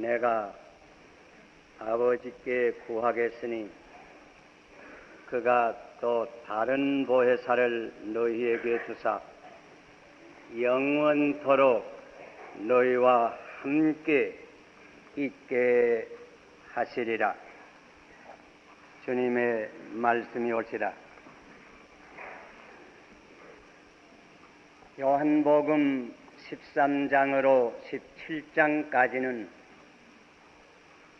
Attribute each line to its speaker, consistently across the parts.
Speaker 1: 내가 아버지께 구하겠으니 그가 또 다른 보혜사를 너희에게 주사 영원토록 너희와 함께 있게 하시리라. 주님의 말씀이 옳시다. 요한복음 13장으로 17장까지는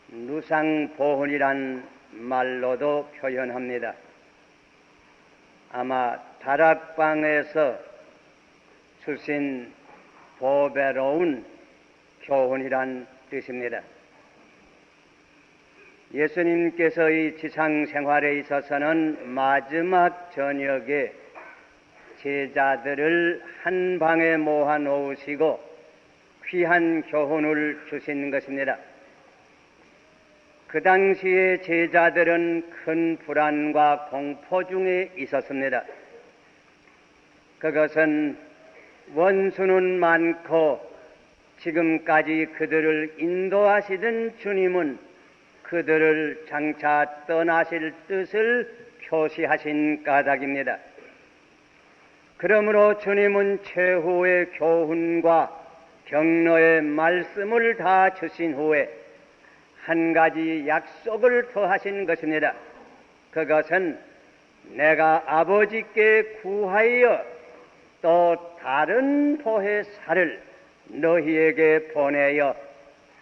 Speaker 1: 누상보훈이란 말로도 표현합니다. 아마 다락방에서 주신 보배로운 교훈이란 뜻입니다. 예수님께서의 지상 생활에 있어서는 마지막 저녁에 제자들을 한 방에 모아 놓으시고 귀한 교훈을 주신 것입니다. 그 당시에 제자들은 큰 불안과 공포 중에 있었습니다. 그것은 원수는 많고 지금까지 그들을 인도하시던 주님은 그들을 장차 떠나실 뜻을 표시하신 까닭입니다. 그러므로 주님은 최후의 교훈과 격려의 말씀을 다 주신 후에 한 가지 약속을 더하신 것입니다. 그것은 내가 아버지께 구하여 또 다른 보혜사를 너희에게 보내어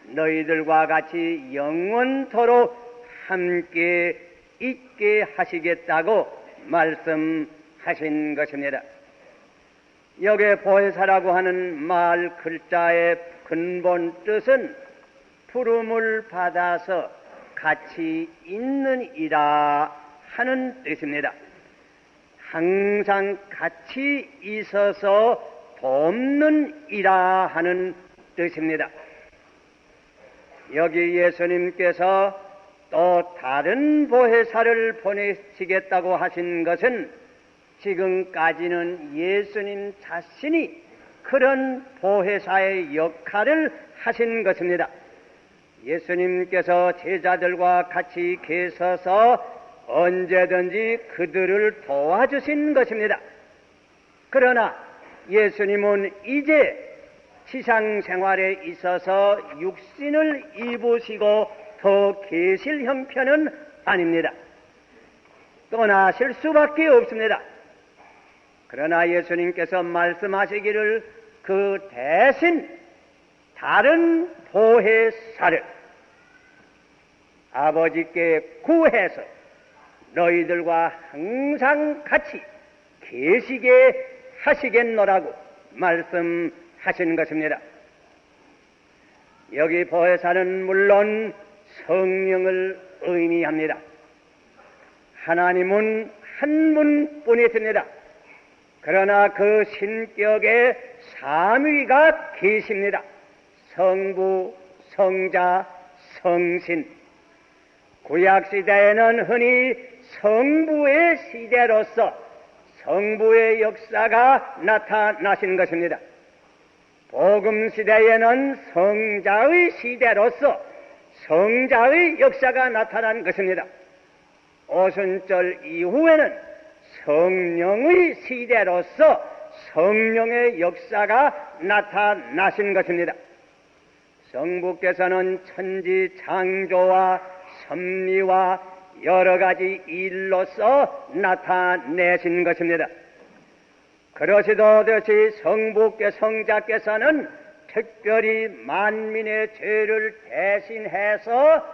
Speaker 1: 너희들과 같이 영원토록 함께 있게 하시겠다고 말씀하신 것입니다. 여기에 보혜사라고 하는 말 글자의 근본 뜻은 부름을 받아서 같이 있는 이라 하는 뜻입니다. 항상 같이 있어서 돕는 이라 하는 뜻입니다. 여기 예수님께서 또 다른 보혜사를 보내시겠다고 하신 것은 지금까지는 예수님 자신이 그런 보혜사의 역할을 하신 것입니다. 예수님께서 제자들과 같이 계셔서 언제든지 그들을 도와주신 것입니다. 그러나 예수님은 이제 지상 생활에 있어서 육신을 입으시고 더 계실 형편은 아닙니다. 떠나실 수밖에 없습니다. 그러나 예수님께서 말씀하시기를 그 대신 다른 보혜사를 아버지께 구해서 너희들과 항상 같이 계시게 하시겠노라고 말씀하신 것입니다. 여기 보혜사는 물론 성령을 의미합니다. 하나님은 한 분뿐이십니다. 그러나 그 신격에 삼위가 계십니다. 성부, 성자, 성신. 구약시대에는 흔히 성부의 시대로서 성부의 역사가 나타나신 것입니다. 복음시대에는 성자의 시대로서 성자의 역사가 나타난 것입니다. 오순절 이후에는 성령의 시대로서 성령의 역사가 나타나신 것입니다. 성부께서는 천지 창조와 섭리와 여러 가지 일로서 나타내신 것입니다. 그러시듯이 성자께서는 특별히 만민의 죄를 대신해서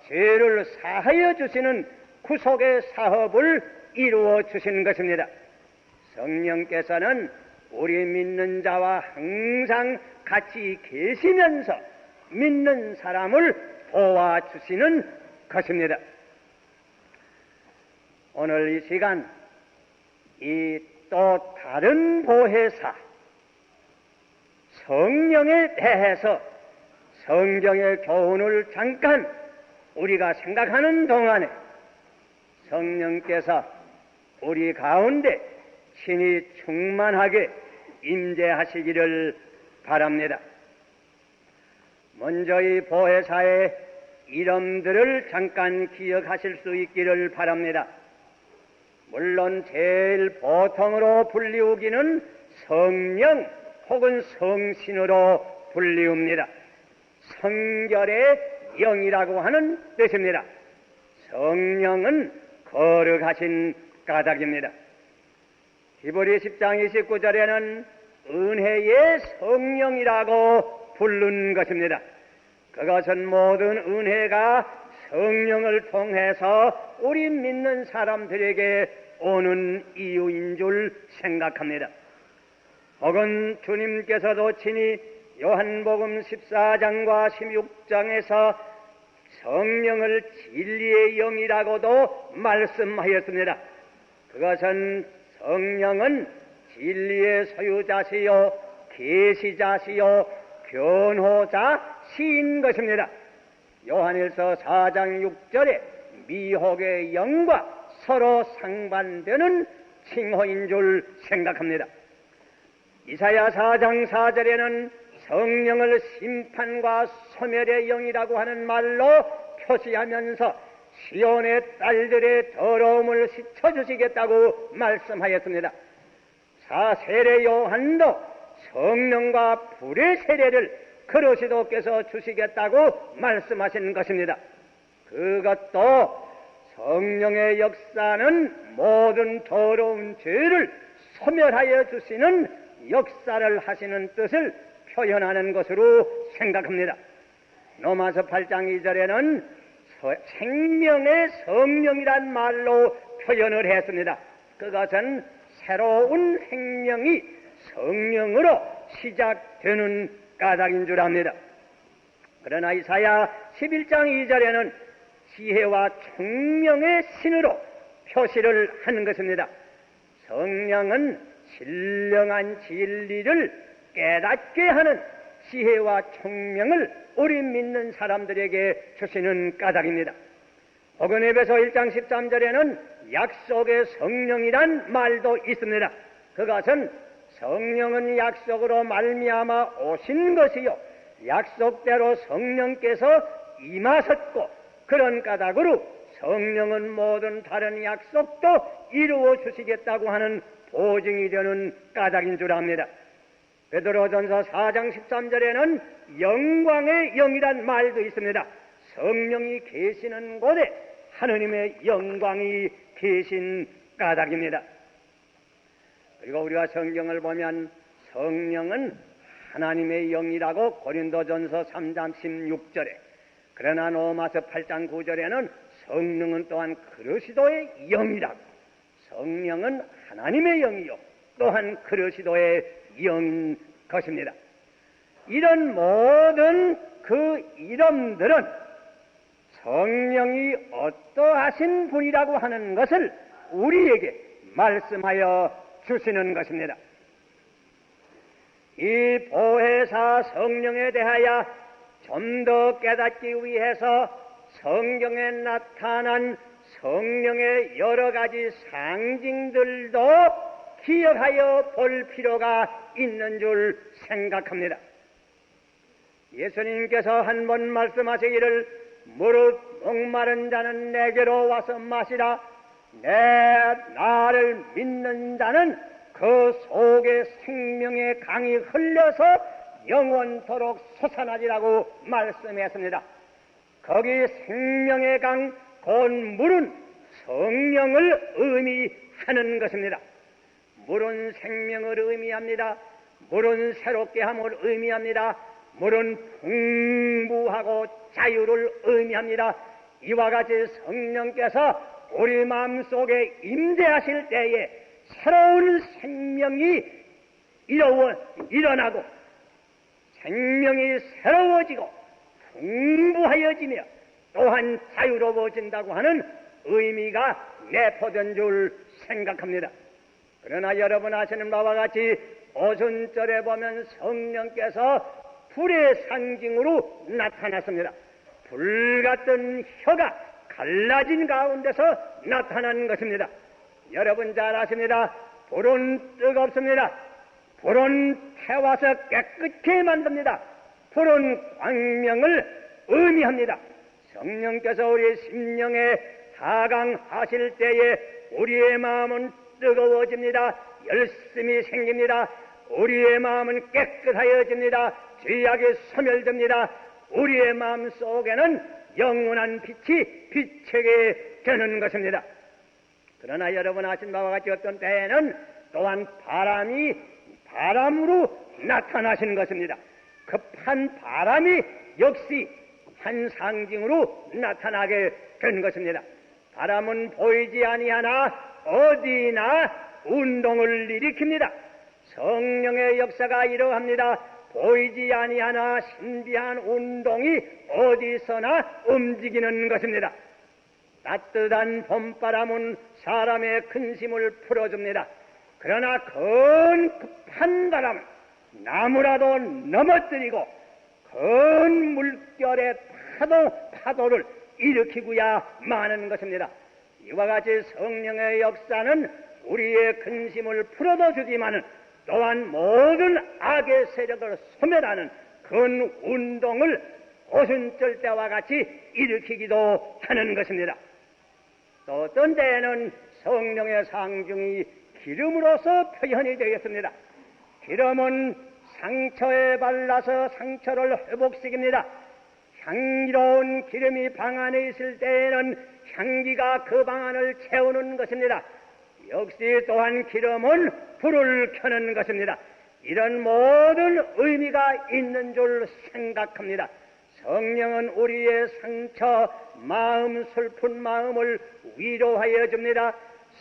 Speaker 1: 죄를 사하여 주시는 구속의 사업을 이루어 주신 것입니다. 성령께서는 우리 믿는 자와 항상 같이 계시면서 믿는 사람을 도와주시는 것입니다. 오늘 이 시간 이 또 다른 보혜사 성령에 대해서 성경의 교훈을 잠깐 우리가 생각하는 동안에 성령께서 우리 가운데 신이 충만하게 임재하시기를 바랍니다. 먼저 이 보혜사의 이름들을 잠깐 기억하실 수 있기를 바랍니다. 물론 제일 보통으로 불리우기는 성령 혹은 성신으로 불리웁니다. 성결의 영이라고 하는 뜻입니다. 성령은 거룩하신 까닭입니다. 히브리 10장 29절에는 은혜의 성령이라고 부른 것입니다. 그것은 모든 은혜가 성령을 통해서 우리 믿는 사람들에게 오는 이유인 줄 생각합니다. 혹은 주님께서도 친히 요한복음 14장과 16장에서 성령을 진리의 영이라고도 말씀하였습니다. 그것은 성령은 진리의 소유자시요 계시자시요 변호자시인 것입니다. 요한일서 4장 6절에 미혹의 영과 서로 상반되는 칭호인 줄 생각합니다. 이사야 4장 4절에는 성령을 심판과 소멸의 영이라고 하는 말로 표시하면서 시온의 딸들의 더러움을 씻어주시겠다고 말씀하였습니다. 세례 요한도 성령과 불의 세례를 그리스도께서 주시겠다고 말씀하신 것입니다. 그것도 성령의 역사는 모든 더러운 죄를 소멸하여 주시는 역사를 하시는 뜻을 표현하는 것으로 생각합니다. 로마서 8장 2절에는 생명의 성령이란 말로 표현을 했습니다. 그것은 새로운 생명이 성령으로 시작되는 까닭인 줄 압니다. 그러나 이사야 11장 2절에는 지혜와 총명의 신으로 표시를 하는 것입니다. 성령은 신령한 진리를 깨닫게 하는 지혜와 총명을 우리 믿는 사람들에게 주시는 까닭입니다. 혹은 에베소 1장 13절에는 약속의 성령이란 말도 있습니다. 그것은 성령은 약속으로 말미암아 오신 것이요 약속대로 성령께서 임하셨고 그런 까닭으로 성령은 모든 다른 약속도 이루어 주시겠다고 하는 보증이 되는 까닭인 줄 압니다. 베드로전서 4장 13절에는 영광의 영이란 말도 있습니다. 성령이 계시는 곳에 하느님의 영광이 계신 까닭입니다. 그리고 우리가 성경을 보면 성령은 하나님의 영이라고 고린도전서 3장 16절에 그러나 로마서 8장 9절에는 성령은 또한 그리스도의 영이라고 성령은 하나님의 영이요 또한 그리스도의 영인 것입니다. 이런 모든 그 이름들은 성령이 어떠하신 분이라고 하는 것을 우리에게 말씀하여 주시는 것입니다. 이 보혜사 성령에 대하여 좀 더 깨닫기 위해서 성경에 나타난 성령의 여러 가지 상징들도 기억하여 볼 필요가 있는 줄 생각합니다. 예수님께서 한 번 말씀하시기를 무릇 목마른 자는 내게로 와서 마시라. 나를 믿는 자는 그 속에 생명의 강이 흘려서 영원토록 솟아나리라고 말씀했습니다. 거기 생명의 강, 곧 물은 성령을 의미하는 것입니다. 물은 생명을 의미합니다. 물은 새롭게 함을 의미합니다. 물은 풍부하고 자유를 의미합니다. 이와 같이 성령께서 우리 마음속에 임재하실 때에 새로운 생명이 일어나고 생명이 새로워지고 풍부하여지며 또한 자유로워진다고 하는 의미가 내포된 줄 생각합니다. 그러나 여러분 아시는 바와 같이 오순절에 보면 성령께서 불의 상징으로 나타났습니다. 불 같은 혀가 갈라진 가운데서 나타난 것입니다. 여러분 잘 아십니다. 불은 뜨겁습니다. 불은 태워서 깨끗게 만듭니다. 푸른 광명을 의미합니다. 성령께서 우리 심령에 하강하실 때에 우리의 마음은 뜨거워집니다. 열심이 생깁니다. 우리의 마음은 깨끗하여집니다. 죄악이 소멸됩니다. 우리의 마음 속에는 영원한 빛이 비치게 되는 것입니다. 그러나 여러분 아신 바와 같이 어떤 때에는 또한 바람이 바람으로 나타나시는 것입니다. 급한 바람이 역시 한 상징으로 나타나게 된 것입니다. 바람은 보이지 아니하나 어디나 운동을 일으킵니다. 성령의 역사가 이러합니다. 보이지 아니하나 신비한 운동이 어디서나 움직이는 것입니다. 따뜻한 봄바람은 사람의 근심을 풀어줍니다. 그러나 급한 바람은 나무라도 넘어뜨리고 큰 물결의 파도를 일으키고야 마는 것입니다. 이와 같이 성령의 역사는 우리의 근심을 풀어도 주지만은 또한 모든 악의 세력을 소멸하는 큰 운동을 오순절 때와 같이 일으키기도 하는 것입니다. 또 어떤 때에는 성령의 상징이 기름으로서 표현이 되겠습니다. 기름은 상처에 발라서 상처를 회복시킵니다. 향기로운 기름이 방 안에 있을 때에는 향기가 그 방 안을 채우는 것입니다. 역시 또한 기름은 불을 켜는 것입니다. 이런 모든 의미가 있는 줄 생각합니다. 성령은 우리의 상처, 마음, 슬픈 마음을 위로하여 줍니다.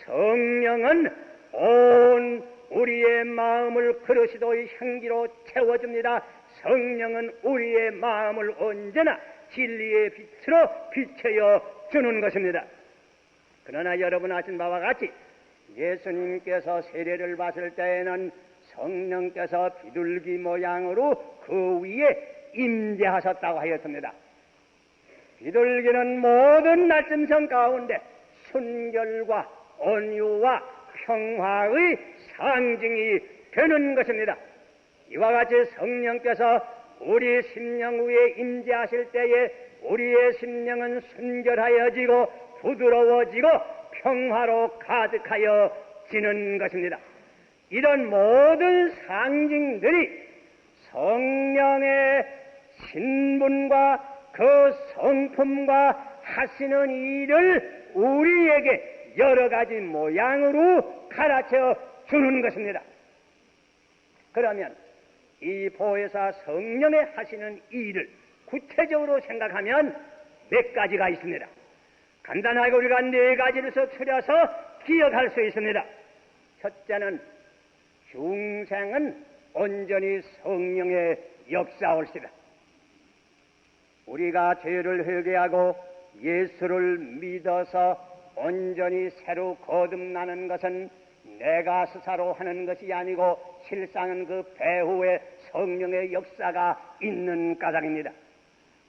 Speaker 1: 성령은 온 우리의 마음을 그릇이도 향기로 채워줍니다. 성령은 우리의 마음을 언제나 진리의 빛으로 비춰여 주는 것입니다. 그러나 여러분 아신 바와 같이 예수님께서 세례를 받을 때에는 성령께서 비둘기 모양으로 그 위에 임재하셨다고 하였습니다. 비둘기는 모든 날짐승 가운데 순결과 온유와 평화의 상징이 되는 것입니다. 이와 같이 성령께서 우리 심령 위에 임재하실 때에 우리의 심령은 순결하여지고 부드러워지고 평화로 가득하여지는 것입니다. 이런 모든 상징들이 성령의 신분과 그 성품과 하시는 일을 우리에게 여러 가지 모양으로 가르쳐 주는 것입니다. 그러면 이 보혜사 성령의 하시는 일을 구체적으로 생각하면 몇 가지가 있습니다. 간단하게 우리가 네 가지를 추려서 기억할 수 있습니다. 첫째는 중생은 온전히 성령의 역사올시다. 우리가 죄를 회개하고 예수를 믿어서 온전히 새로 거듭나는 것은 내가 스스로 하는 것이 아니고 실상은 그 배후에 성령의 역사가 있는 까닭입니다.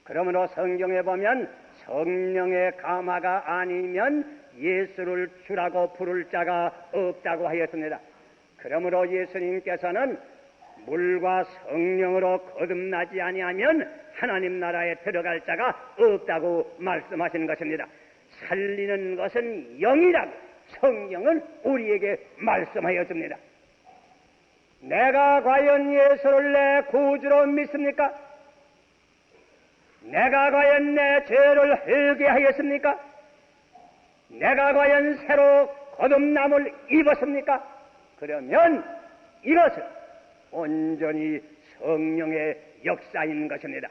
Speaker 1: 그러므로 성경에 보면 성령의 감화가 아니면 예수를 주라고 부를 자가 없다고 하였습니다. 그러므로 예수님께서는 물과 성령으로 거듭나지 아니하면 하나님 나라에 들어갈 자가 없다고 말씀하시는 것입니다. 살리는 것은 영이라고 성경은 우리에게 말씀하여 줍니다. 내가 과연 예수를 내 구주로 믿습니까? 내가 과연 내 죄를 회개하였습니까? 내가 과연 새로 거듭남을 입었습니까? 그러면 이것은 온전히 성령의 역사인 것입니다.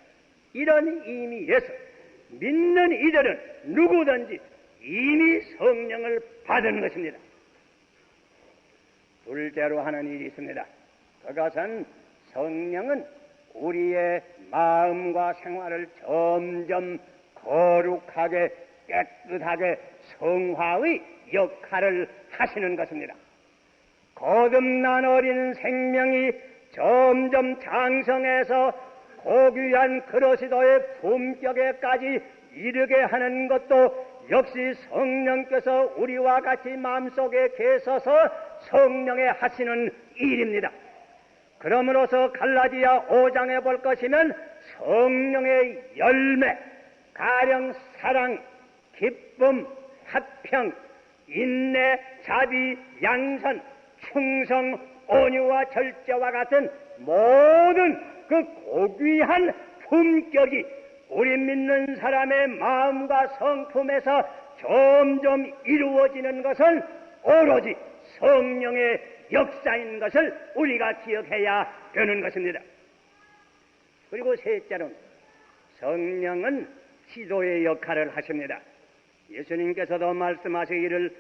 Speaker 1: 이런 의미에서 믿는 이들은 누구든지 이미 성령을 받은 것입니다. 둘째로 하는 일이 있습니다. 그것은 성령은 우리의 마음과 생활을 점점 거룩하게 깨끗하게 성화의 역할을 하시는 것입니다. 거듭난 어린 생명이 점점 장성해서 고귀한 그리스도의 품격에까지 이르게 하는 것도 역시 성령께서 우리와 같이 마음속에 계셔서 성령의 하시는 일입니다. 그러므로서 갈라디아 5장에 볼 것이면 성령의 열매, 가령 사랑, 기쁨, 화평, 인내, 자비, 양선, 충성, 온유와 절제와 같은 모든 그 고귀한 품격이 우리 믿는 사람의 마음과 성품에서 점점 이루어지는 것은 오로지 성령의 역사인 것을 우리가 기억해야 되는 것입니다. 그리고 셋째로는 성령은 지도의 역할을 하십니다. 예수님께서도 말씀하시기를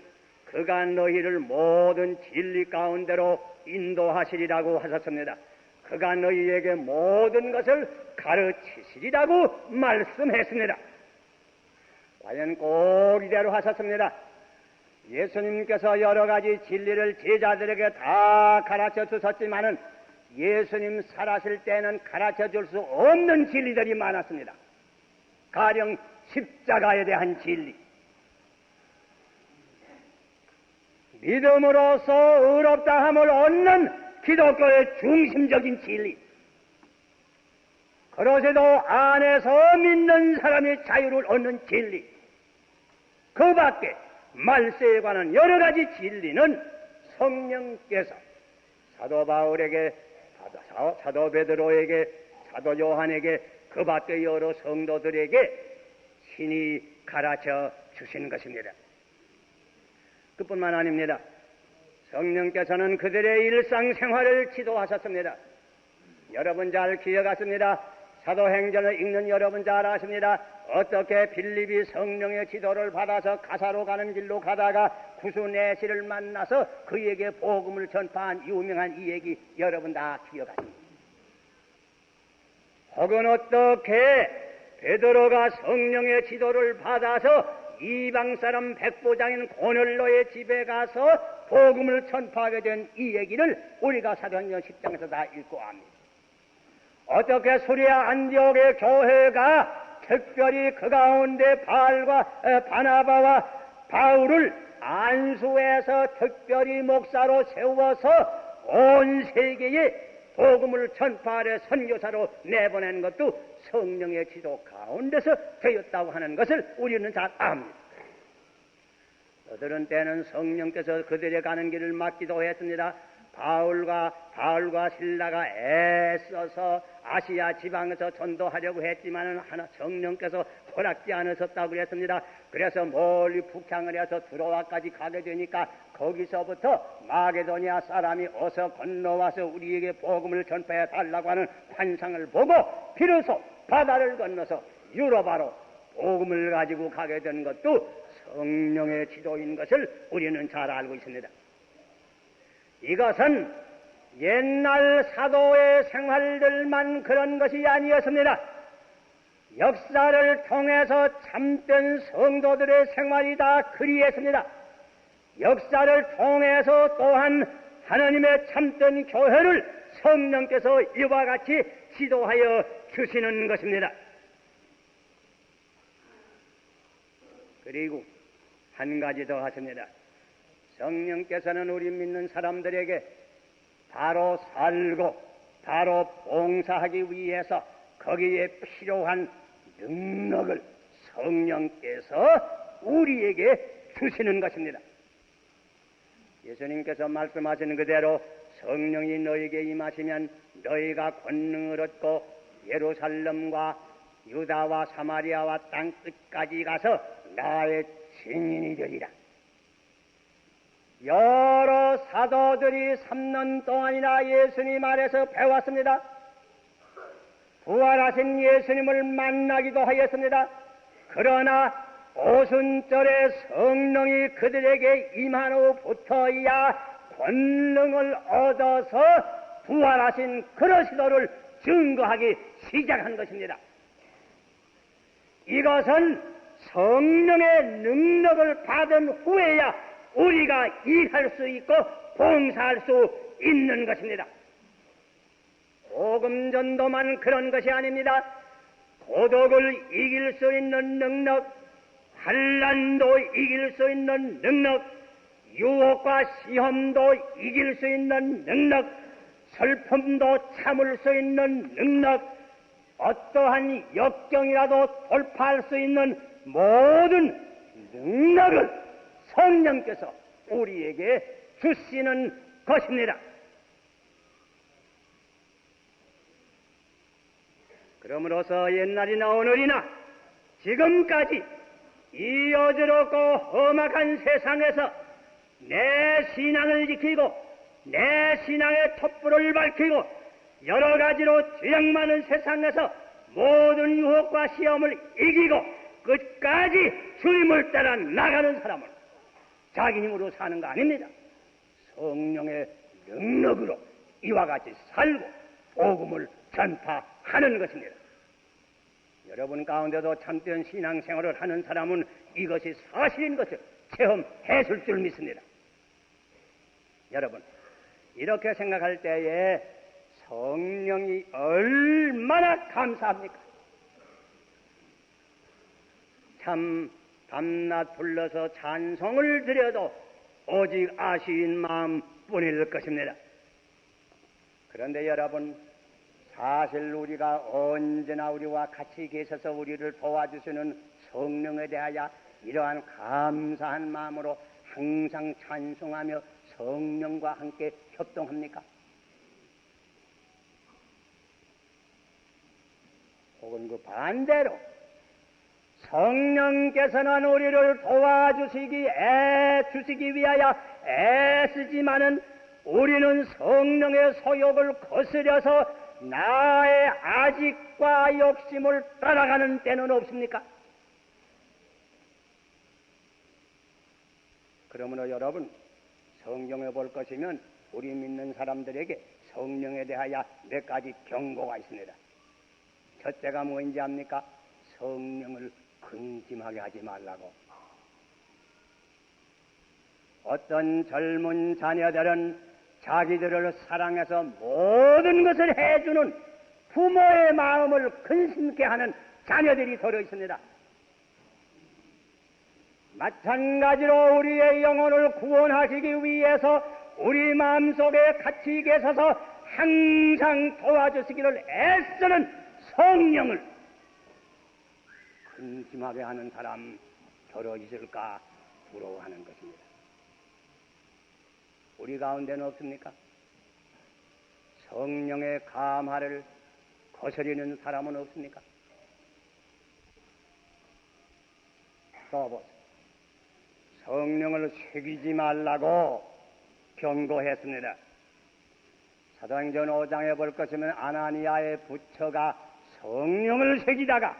Speaker 1: 그가 너희를 모든 진리 가운데로 인도하시리라고 하셨습니다. 그가 너희에게 모든 것을 가르치시리라고 말씀했습니다. 과연 꼭 이대로 하셨습니다. 예수님께서 여러 가지 진리를 제자들에게 다 가르쳐 주셨지만은 예수님 살아실 때는 가르쳐 줄 수 없는 진리들이 많았습니다. 가령 십자가에 대한 진리, 믿음으로써 의롭다 함을 얻는 기독교의 중심적인 진리, 그러세도 안에서 믿는 사람이 자유를 얻는 진리, 그 밖에 말세에 관한 여러 가지 진리는 성령께서 사도 바울에게, 사도 베드로에게, 사도 요한에게, 그 밖에 여러 성도들에게 신이 가르쳐 주신 것입니다. 그뿐만 아닙니다. 성령께서는 그들의 일상생활을 지도하셨습니다. 여러분 잘 기억하십니다. 사도행전을 읽는 여러분 잘 아십니다. 어떻게 빌립이 성령의 지도를 받아서 가사로 가는 길로 가다가 구수내시를 만나서 그에게 복음을 전파한 유명한 이 얘기 여러분 다 기억하십니다. 혹은 어떻게 베드로가 성령의 지도를 받아서 이방사람 백부장인 고넬로의 집에 가서 복음을 전파하게 된 이 얘기를 우리가 사도행전 10장에서 다 읽고 압니다. 어떻게 수리아 안디옥의 교회가 특별히 그 가운데 바나바와 바울을 안수해서 특별히 목사로 세워서 온 세계에 복음을 전파하려 선교사로 내보낸 것도 성령의 지도 가운데서 되었다고 하는 것을 우리는 잘 압니다. 그들은 때는 성령께서 그들의 가는 길을 막기도 했습니다. 바울과 실라가 애써서 아시아 지방에서 전도하려고 했지만은 성령께서 허락지 않으셨다고 그랬습니다. 그래서 멀리 북향을 해서 두로아까지 가게 되니까 거기서부터 마게도니아 사람이 어서 건너와서 우리에게 복음을 전파해 달라고 하는 환상을 보고 비로소 바다를 건너서 유로바로 복음을 가지고 가게 된 것도 성령의 지도인 것을 우리는 잘 알고 있습니다. 이것은 옛날 사도의 생활들만 그런 것이 아니었습니다. 역사를 통해서 참된 성도들의 생활이 다 그리했습니다. 역사를 통해서 또한 하나님의 참된 교회를 성령께서 이와 같이 지도하여 주시는 것입니다. 그리고 한 가지 더 하십니다. 성령께서는 우리 믿는 사람들에게 바로 살고 바로 봉사하기 위해서 거기에 필요한 능력을 성령께서 우리에게 주시는 것입니다. 예수님께서 말씀하시는 그대로 성령이 너희에게 임하시면 너희가 권능을 얻고 예루살렘과 유다와 사마리아와 땅 끝까지 가서 나의 증인이 되리라. 여러 사도들이 3년 동안이나 예수님 아래서 배웠습니다. 부활하신 예수님을 만나기도 하였습니다. 그러나 오순절에 성령이 그들에게 임한 후부터야 권능을 얻어서 부활하신 그리스도를 증거하기 시작한 것입니다. 이것은 성령의 능력을 받은 후에야 우리가 일할 수 있고 봉사할 수 있는 것입니다. 복음 전도만 그런 것이 아닙니다. 고독을 이길 수 있는 능력, 환난도 이길 수 있는 능력, 유혹과 시험도 이길 수 있는 능력, 슬픔도 참을 수 있는 능력, 어떠한 역경이라도 돌파할 수 있는 모든 능력을 성령께서 우리에게 주시는 것입니다. 그러므로서 옛날이나 오늘이나 지금까지 이 어지럽고 험악한 세상에서 내 신앙을 지키고 내 신앙의 촛불을 밝히고 여러 가지로 죄악 많은 세상에서 모든 유혹과 시험을 이기고 끝까지 주님을 따라 나가는 사람은 자기 힘으로 사는 거 아닙니다. 성령의 능력으로 이와 같이 살고 복음을 전파하는 것입니다. 여러분 가운데도 참된 신앙생활을 하는 사람은 이것이 사실인 것을 체험했을 줄 믿습니다. 여러분, 이렇게 생각할 때에 성령이 얼마나 감사합니까? 참 밤낮 불러서 찬송을 드려도 오직 아쉬운 마음뿐일 것입니다. 그런데 여러분, 사실 우리가 언제나 우리와 같이 계셔서 우리를 도와주시는 성령에 대하여 이러한 감사한 마음으로 항상 찬송하며 성령과 함께 협동합니까? 혹은 그 반대로 성령께서는 우리를 도와주시기 위하여 애쓰지만은 우리는 성령의 소욕을 거스려서 나의 아직과 욕심을 따라가는 때는 없습니까? 그러므로 여러분, 성경에 볼 것이면 우리 믿는 사람들에게 성령에 대하여 몇 가지 경고가 있습니다. 첫째가 뭔지 압니까? 성령을 근심하게 하지 말라고. 어떤 젊은 자녀들은 자기들을 사랑해서 모든 것을 해주는 부모의 마음을 근심케 하는 자녀들이 들어 있습니다. 마찬가지로 우리의 영혼을 구원하시기 위해서 우리 마음속에 같이 계셔서 항상 도와주시기를 애쓰는 성령을 근심하게 하는 사람 들어 있을까 부러워하는 것입니다. 우리 가운데는 없습니까? 성령의 감화를 거스리는 사람은 없습니까? 또 보세요. 성령을 새기지 말라고 경고했습니다. 사도행전 5장에 볼 것이면 아나니아의 부처가 성령을 새기다가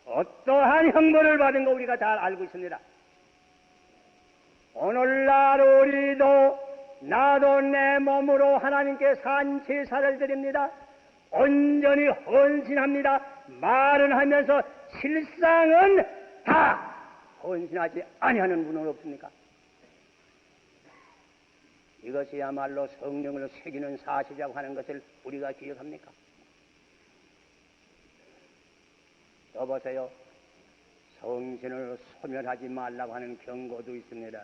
Speaker 1: 어떠한 형벌을 받은 거 우리가 잘 알고 있습니다. 오늘날 우리도 나도 내 몸으로 하나님께 산 제사를 드립니다. 온전히 헌신합니다. 말은 하면서 실상은 다 헌신하지 아니하는 분은 없습니까? 이것이야말로 성령을 새기는 사실이라고 하는 것을 우리가 기억합니까? 여보세요. 성신을 소멸하지 말라고 하는 경고도 있습니다.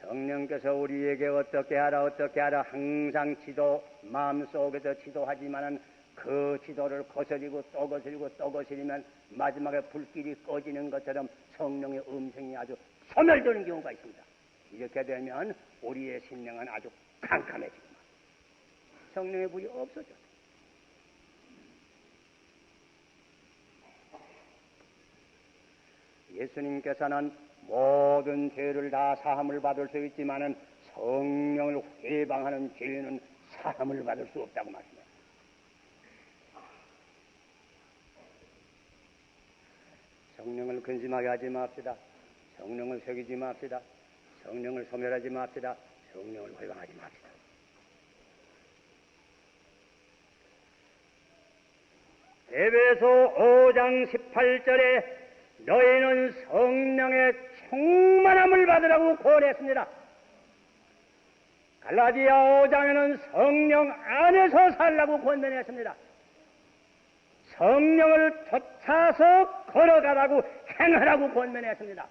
Speaker 1: 성령께서 우리에게 어떻게 하라 항상 마음속에서 지도하지만은 그 지도를 거스리고 또 거스리면 마지막에 불길이 꺼지는 것처럼 성령의 음성이 아주 소멸되는 경우가 있습니다. 이렇게 되면 우리의 심령은 아주 캄캄해집니다. 성령의 불이 없어져. 예수님께서는 모든 죄를 다 사함을 받을 수 있지만은 성령을 회방하는 죄는 사함을 받을 수 없다고 말씀합니다. 성령을 근심하게 하지 맙시다. 성령을 새기지 맙시다. 성령을 소멸하지 맙시다. 성령을 회방하지 맙시다. 에베소 5장 18절에 너희는 성령의 충만함을 받으라고 권했습니다. 갈라디아 5장에는 성령 안에서 살라고 권면했습니다. 성령을 쫓아서 걸어가라고 행하라고 권면했습니다.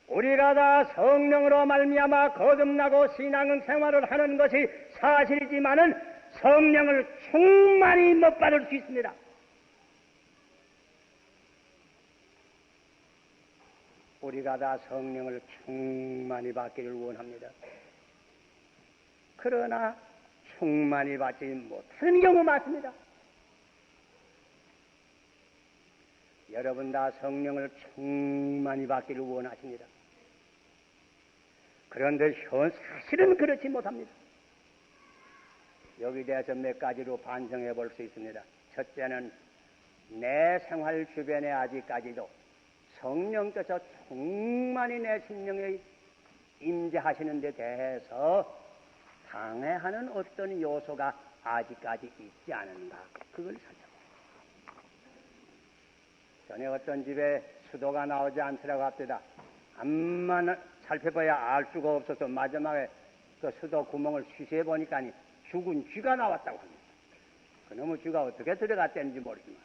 Speaker 1: 우리가 다 성령으로 말미암아 거듭나고 신앙생활을 하는 것이 사실이지만은 성령을 충만히 못 받을 수 있습니다. 우리가 다 성령을 충만히 받기를 원합니다. 그러나 충만히 받지 못하는 경우 많습니다. 여러분 다 성령을 충만히 받기를 원하십니다. 그런데 사실은 그렇지 못합니다. 여기 대해서 몇 가지로 반성해 볼 수 있습니다. 첫째는 내 생활 주변에 아직까지도 성령께서 충만히 내 심령에 임재하시는 데 대해서 방해하는 어떤 요소가 아직까지 있지 않은가, 그걸 살펴봅니다. 전에 어떤 집에 수도가 나오지 않더라고 합니다. 암만 살펴봐야 알 수가 없어서 마지막에 그 수도 구멍을 쉬쉬해 보니까 죽은 쥐가 나왔다고 합니다. 그놈의 쥐가 어떻게 들어갔다는지 모르지만,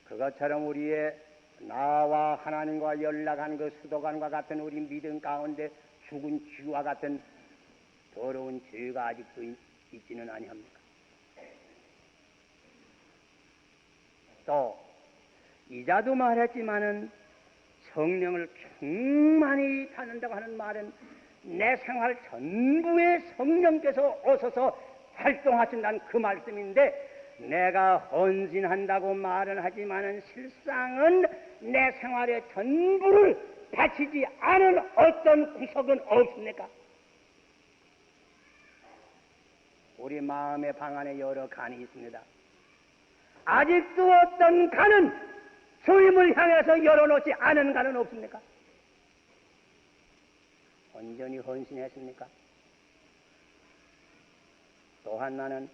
Speaker 1: 그것처럼 우리의 나와 하나님과 연락한 그 수도관과 같은 우리 믿음 가운데 죽은 쥐와 같은 더러운 죄가 아직도 있지는 아니합니까? 또 이자도 말했지만은 성령을 충만히 받는다고 하는 말은 내 생활 전부에 성령께서 오셔서 활동하신다는 그 말씀인데, 내가 헌신한다고 말은 하지만은 실상은 내 생활의 전부를 바치지 않은 어떤 구석은 없습니까? 우리 마음의 방 안에 여러 간이 있습니다. 아직도 어떤 간은 주님을 향해서 열어놓지 않은 간은 없습니까? 온전히 헌신했습니까? 또한 나는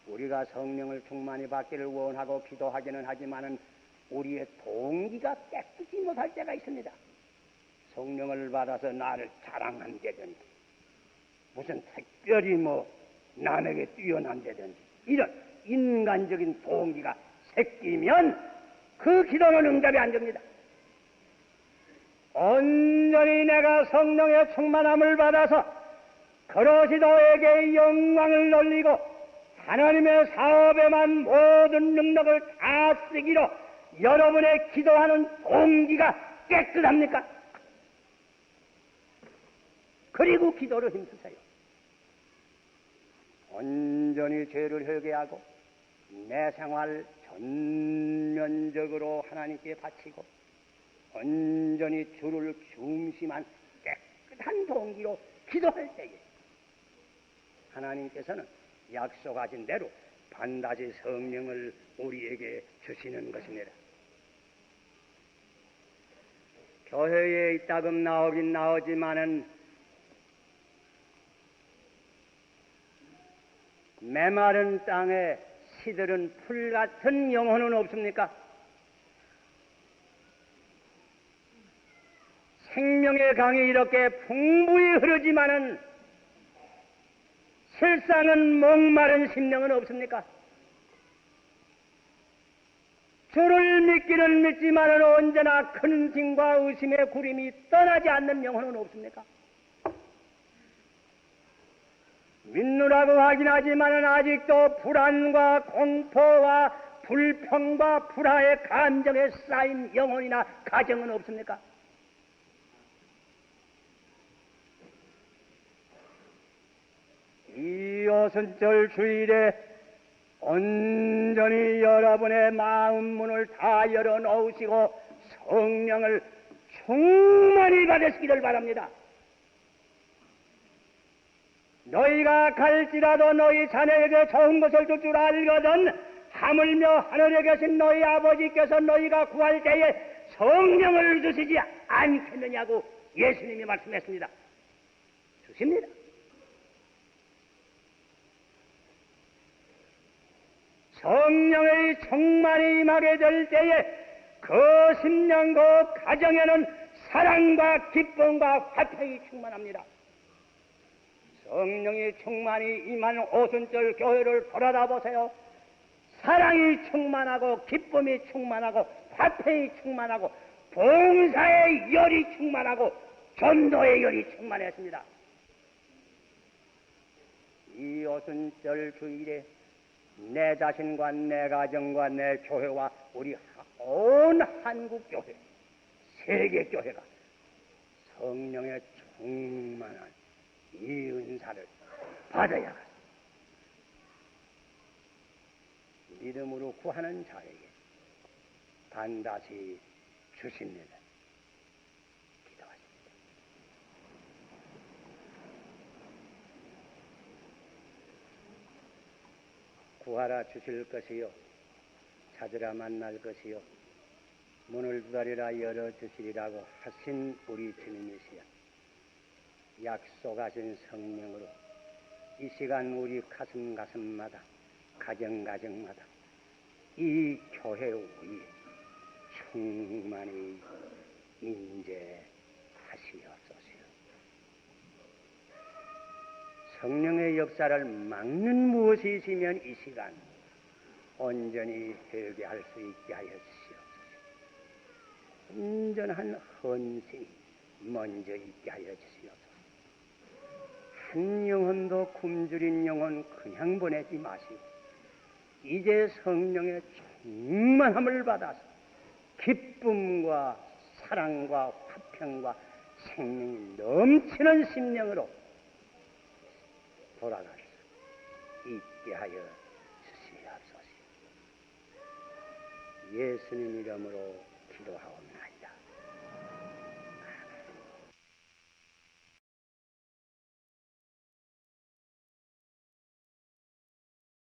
Speaker 1: 우리가 성령을 충만히 받기를 원하고 기도하기는 하지만은 우리의 동기가 깨끗이 못할 때가 있습니다. 성령을 받아서 나를 자랑한다든지, 무슨 특별히 남에게 뛰어난다든지, 이런 인간적인 동기가 섞이면 그 기도는 응답이 안 됩니다. 온전히 내가 성령의 충만함을 받아서 그리스도에게 영광을 돌리고 하나님의 사업에만 모든 능력을 다 쓰기로 여러분의 기도하는 동기가 깨끗합니까? 그리고 기도를 힘쓰세요. 온전히 죄를 회개하고 내 생활 전면적으로 하나님께 바치고 온전히 주를 중심한 깨끗한 동기로 기도할 때에 하나님께서는 약속하신 대로 반드시 성령을 우리에게 주시는 것입니다. 교회에 이따금 나오긴 나오지만은 메마른 땅에 시들은 풀 같은 영혼은 없습니까? 생명의 강이 이렇게 풍부히 흐르지만은 실상은 목마른 심령은 없습니까? 주를 믿기는 믿지만은 언제나 근심과 의심의 구름이 떠나지 않는 영혼은 없습니까? 믿느라고 하긴 하지만은 아직도 불안과 공포와 불평과 불화의 감정에 쌓인 영혼이나 가정은 없습니까? 이 오순절 주일에 온전히 여러분의 마음 문을 다 열어놓으시고 성령을 충만히 받으시기를 바랍니다. 너희가 갈지라도 너희 자녀에게 좋은 것을 줄 줄 알거든 하물며 하늘에 계신 너희 아버지께서 너희가 구할 때에 성령을 주시지 않겠느냐고 예수님이 말씀했습니다. 주십니다. 성령의 충만히 임하게 될 때에 그 심령 그 가정에는 사랑과 기쁨과 화평이 충만합니다. 성령이 충만히 임한 오순절 교회를 돌아다 보세요. 사랑이 충만하고 기쁨이 충만하고 화평이 충만하고 봉사의 열이 충만하고 전도의 열이 충만했습니다. 이 초순절 주일에 내 자신과 내 가정과 내 교회와 우리 온 한국 교회, 세계 교회가 성령의 충만한 이 은사를 받아야겠습니다. 믿음으로 구하는 자에게 반드시 주십니다. 기도하십니다. 구하라 주실 것이요, 찾으라 만날 것이요, 문을 두드리라 열어주시리라고 하신 우리 주님이시여, 약속하신 성령으로 이 시간 우리 가슴마다 가정마다 이 교회 위에 충만히 임재하시옵소서. 성령의 역사를 막는 무엇이 있으면 이 시간 온전히 회개할 수 있게 하여 주시옵소서. 온전한 헌신이 먼저 있게 하여 주시옵소서. 한 영혼도 굶주린 영혼 그냥 보내지 마시고 이제 성령의 충만함을 받아서 기쁨과 사랑과 화평과 생명이 넘치는 심령으로 돌아갈 수 있게 하여 주시옵소서. 예수님 이름으로 기도하옵나이다.